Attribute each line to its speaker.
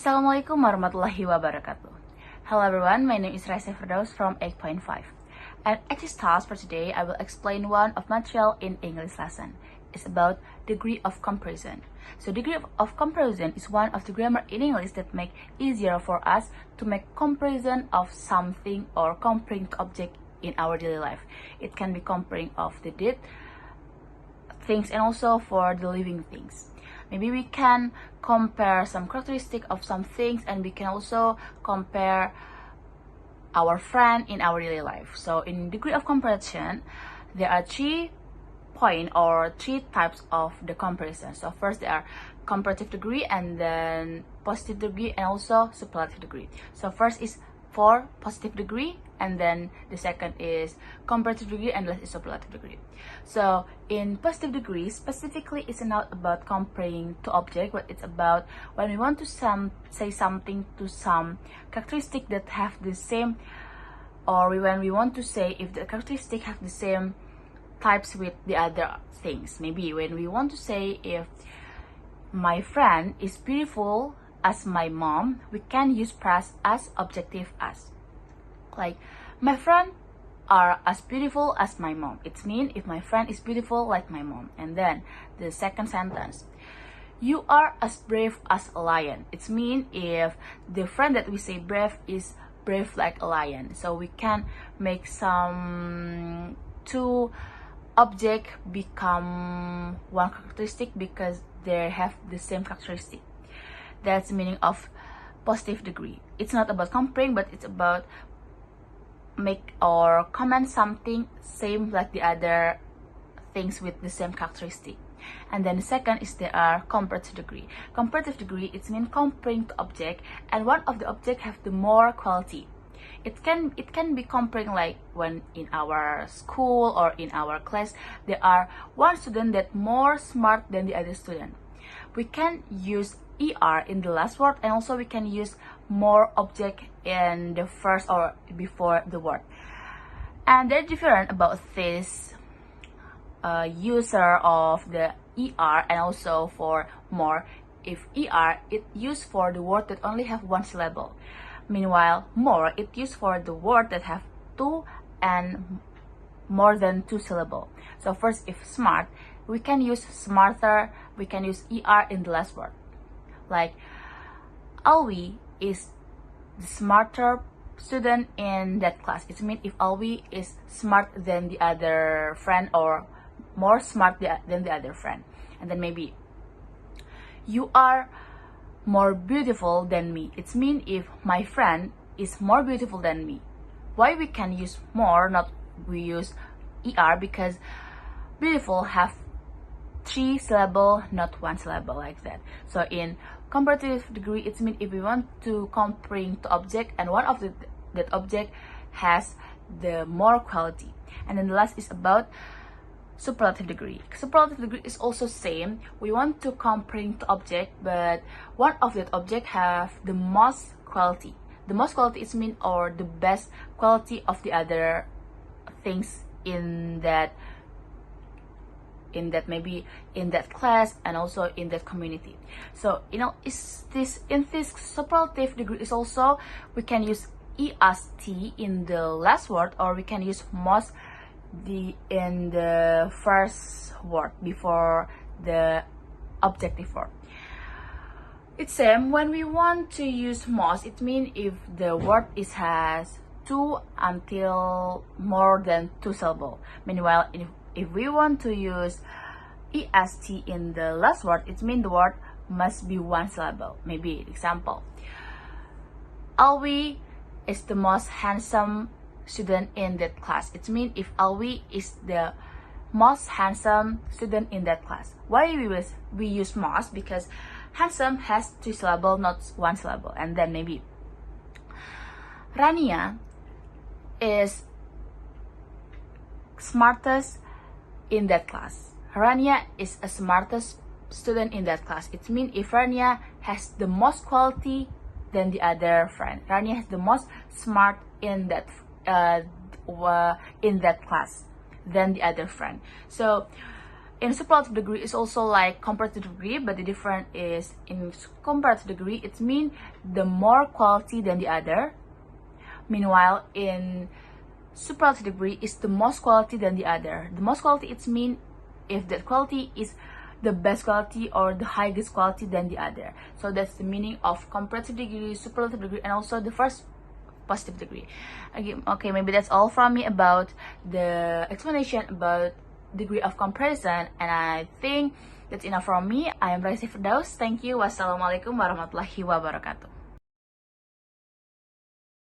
Speaker 1: Assalamualaikum warahmatullahi wabarakatuh. Hello everyone, my name is Raisah Firdaus from 8.5. And at this task for today, I will explain one of material in English lesson. It's about degree of comparison. So degree of comparison is one of the grammar in English that make easier for us to make comparison of something or comparing to object in our daily life. It can be comparing of the dead things and also for the living things. Maybe we can compare some characteristic of some things, and we can also compare our friend in our daily life. So in degree of comparison, there are 3 points or 3 types of the comparison. So first there are comparative degree, and then positive degree, and also superlative degree. So first is for positive degree, and then the second is comparative degree, and last is superlative degree. So in positive degree, specifically, it's not about comparing to object, but it's about when we want to say something to some characteristic that have the same, or when we want to say if the characteristic have the same types with the other things. Maybe when we want to say if my friend is beautiful as my mom, we can use phrase as objective as. Like, my friend are as beautiful as my mom. It means if my friend is beautiful like my mom. And then the second sentence, you are as brave as a lion. It means if the friend that we say brave is brave like a lion. So we can make some 2 object become one characteristic because they have the same characteristic. That's the meaning of positive degree. It's not about comparing, but it's about make or comment something same like the other things with the same characteristic. And then the second is there are comparative degree. Comparative degree, it means comparing to object, and one of the object have the more quality. It can be comparing like when in our school or in our class there are one student that more smart than the other student. We can use ER in the last word, and also we can use more object in the first or before the word. And they're different about this user of the ER and also for more. If ER, it used for the word that only have 1 syllable. Meanwhile, more, it used for the word that have 2 and more than 2 syllable. So first, if smart, we can use smarter, we can use ER in the last word. Like, Alwi is the smarter student in that class. It means if Alwi is smart than the other friend or more smart than the other friend. And then maybe, you are more beautiful than me. It means if my friend is more beautiful than me. Why we can use more, not we use ER, because beautiful have 3 syllable, not 1 syllable like that. So in comparative degree, it means if we want to comparing to object, and one of that object has the more quality. And then the last is about superlative degree. Superlative degree is also same. We want to comparing to object, but one of that object have the most quality. The most quality is mean or the best quality of the other things in that maybe in that class and also in that community. So is this in this superlative degree is also we can use EST in the last word, or we can use most in the first word before the objective word. It's same when we want to use most. It means if the word has 2 until more than 2 syllable. Meanwhile, if we want to use EST in the last word, it means the word must be 1 syllable. Maybe example, Alwi is the most handsome student in that class. It means if Alwi is the most handsome student in that class. Why we use most? Because handsome has 2 syllable, not 1 syllable. And then maybe Rania is smartest in that class. Rania is a smartest student in that class. It means if Rania has the most quality than the other friend, Rania has the most smart in that class than the other friend. So in superlative degree is also like comparative degree, but the difference is in comparative degree it means the more quality than the other. Meanwhile, in superlative degree is the most quality than the other. The most quality it means if that quality is the best quality or the highest quality than the other. So that's the meaning of comparative degree, superlative degree, and also the first positive degree. Okay, maybe that's all from me about the explanation about degree of comparison, and I think that's enough from me. I am Raisah Firdaus. Thank you. Wassalamualaikum warahmatullahi wabarakatuh.